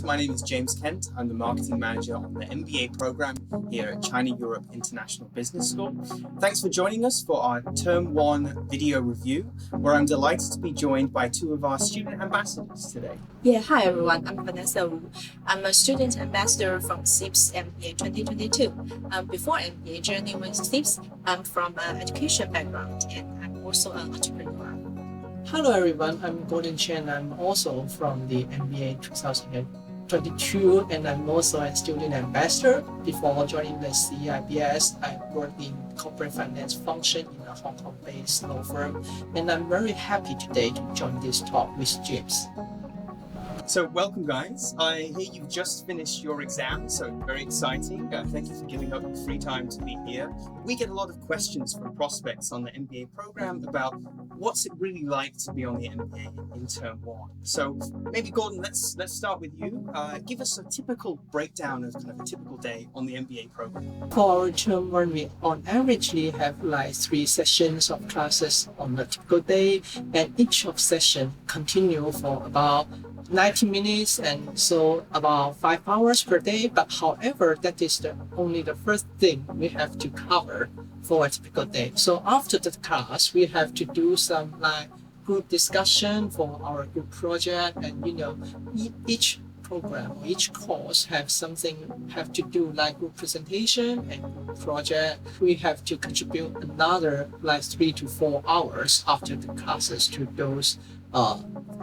My name is James Kent. I'm the marketing manager on the MBA program here at China Europe International Business School. Thanks for joining us for our Term 1 video review, where I'm delighted to be joined by two of our student ambassadors today. Yeah, hi everyone. I'm Vanessa. I'm a student ambassador from CEIBS MBA 2022. Before MBA journey with CEIBS, I'm from an education background and I'm also an entrepreneur. Hello everyone, I'm Chen. I'm also from the MBA 2022 and I'm also a student ambassador. Before joining the CEIBS, I worked in corporate finance function in a Hong Kong-based law firm, and I'm very happy today to join this talk with James. So welcome guys. I hear you've just finished your exam, so very exciting. Thank you for giving up your free time to be here. We get a lot of questions from prospects on the MBA program about what's it really like to be on the MBA in Term 1. So maybe Gordon, let's start with you. Give us a typical breakdown of kind of a typical day on the MBA program. For our Term 1, we on average have like 3 sessions of classes on a typical day, and each of session continue for about 90 minutes, and so about 5 hours per day. But however, that is only the first thing we have to cover for a typical day. So after the class, we have to do some like group discussion for our group project, and each program or each course have to do like group presentation and group project. We have to contribute another like 3 to 4 hours after the classes to those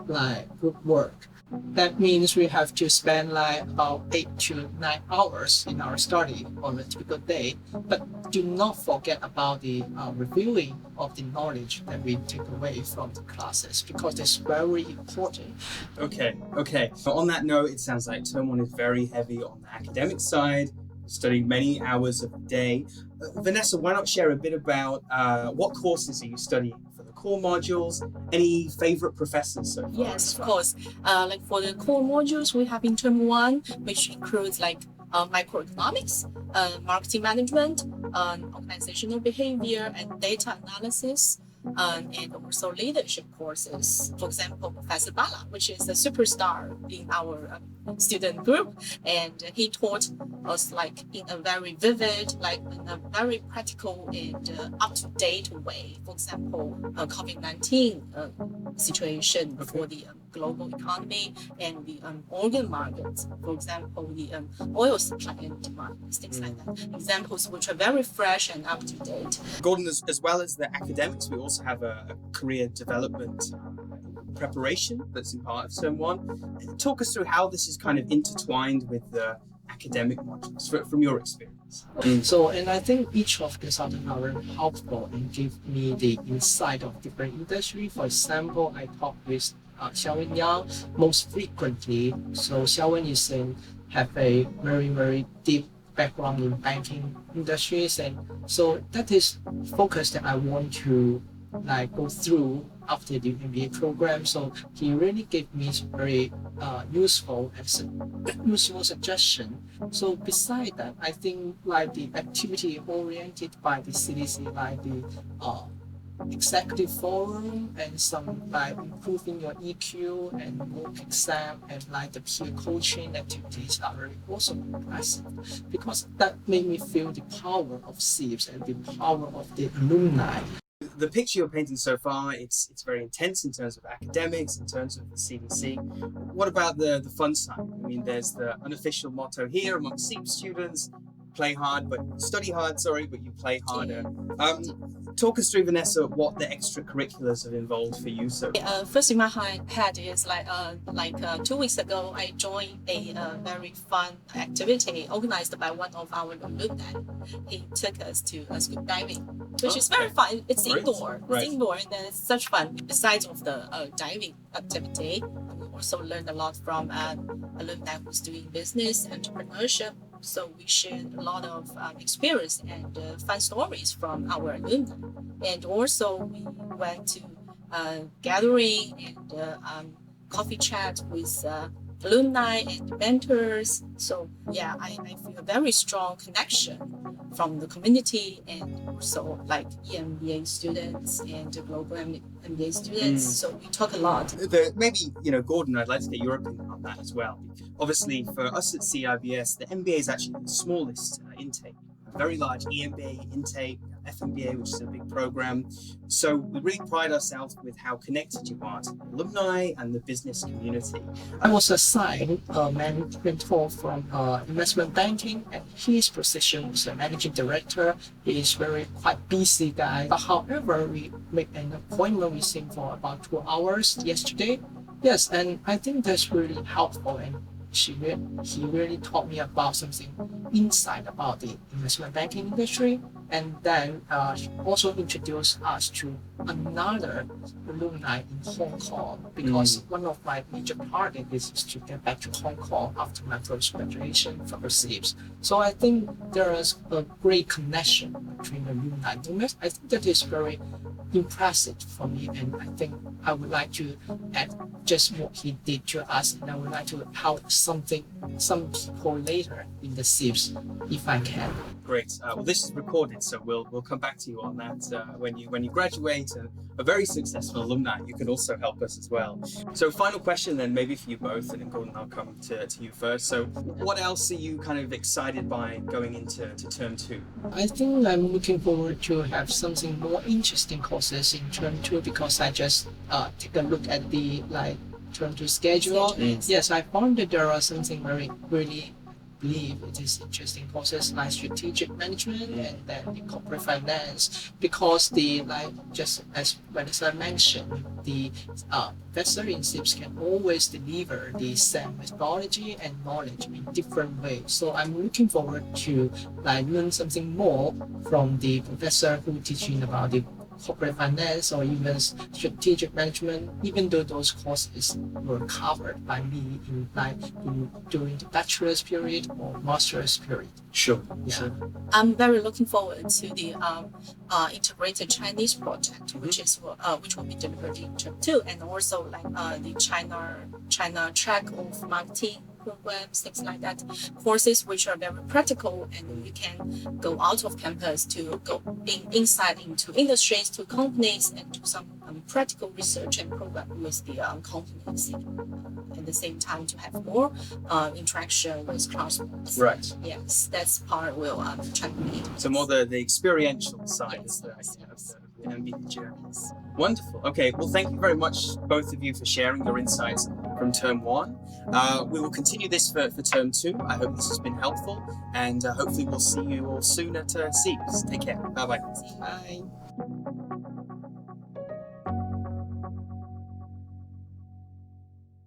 like group work. That means we have to spend like about 8 to 9 hours in our study on a typical day. But do not forget about the reviewing of the knowledge that we take away from the classes, because it's very important. Okay. So on that note, it sounds like Term 1 is very heavy on the academic side, studying many hours of the day. Vanessa, why not share a bit about what courses are you studying? Core modules, any favorite professors so far? Yes, of course. Like for the core modules we have in Term 1, which includes like microeconomics, marketing management, organizational behavior and data analysis, and also leadership courses. For example, Professor Bala, which is a superstar in our student group, and he taught us like in a very vivid, like in a very practical and up-to-date way. For example, COVID-19 situation for the global economy and the organ markets. For example, the oil supply and demand, things like that. Examples which are very fresh and up-to-date. Gordon, as well as the academics, we also have a career development preparation that's in part of Term 1. Talk us through how this is kind of intertwined with the academic modules from your experience. And I think each of the consultants are very helpful and give me the insight of different industry. For example, I talk with Xiaowen Yang most frequently. So Xiaowen have a very, very deep background in banking industries, and so that is focus that I want to like go through after the MBA program. So he really gave me very useful suggestion. So beside that, I think like the activity oriented by the CDC, like the executive forum and some like improving your EQ and mock exam and like the peer coaching activities are really also impressive, because that made me feel the power of CEIBS and the power of the alumni. The picture you're painting so far, it's very intense in terms of academics, in terms of the CDC. What about the fun side? I mean, there's the unofficial motto here among CEIBS students: study hard, but you play harder. Talk us through, Vanessa, what the extracurriculars have involved for you. So first in my head is like 2 weeks ago, I joined a very fun activity organized by one of our alumni. He took us to scuba diving, which is very fun. It's indoor. It's indoor, and then it's such fun. Besides of the diving activity, we also learned a lot from an alumni who's doing business, entrepreneurship. So we shared a lot of experience and fun stories from our alumni. And also we went to gathering and coffee chat with alumni and mentors. So yeah, I feel a very strong connection from the community, and also like EMBA students and the global MBA students. So we talk a lot. Maybe, Gordon, I'd like to get your opinion on that as well. Obviously, for us at CEIBS, the MBA is actually the smallest intake. A very large EMBA intake, FMBA, which is a big program. So we really pride ourselves with how connected you are to the alumni and the business community. I was assigned a mentor from investment banking, and his position was a managing director. He is quite busy guy. But however, we make an appointment with him for about 2 hours yesterday. Yes, and I think that's really helpful, and he really taught me about something inside about the investment banking industry, and then also introduced us to another alumni in Hong Kong, because one of my major targets is to get back to Hong Kong after my first graduation from the CEIBS. So I think there is a great connection between alumni movements. I think that is very impressive for me, and I think I would like to add just what he did to us, and I would like to help some people later in the CEIBS if I can. Great. Well, this is recorded, so we'll come back to you on that when you graduate and a very successful alumni. You can also help us as well. So, final question then, maybe for you both, and then Gordon, I'll come to you first. So, what else are you kind of excited by going into term 2? I think I'm looking forward to have something more interesting courses in term 2, because I just take a look at the term 2 schedule. Yes, I found that there are something really believe it is interesting courses like strategic management and then the corporate finance, because just as Vanessa mentioned, the professor in CEIBS can always deliver the same methodology and knowledge in different ways. So I'm looking forward to learn something more from the professor who teaching about the corporate finance or even strategic management, even though those courses were covered by me during the bachelor's period or master's period. Sure. Yeah. I'm very looking forward to the integrated Chinese project, which will be delivered in term 2, and also the China track of marketing programs, things like that, courses which are very practical, and you can go out of campus to go inside into industries, to companies, and do some practical research and program with the companies. At the same time, to have more interaction with classmates. Right. Yes, that's part we'll try to lead. So more the experiential side Yes, of the MBA journeys. Wonderful. Okay, well, thank you very much, both of you, for sharing your insights from term 1. We will continue this for term 2. I hope this has been helpful, and hopefully we'll see you all soon at CEIBS. Take care. Bye-bye. Bye.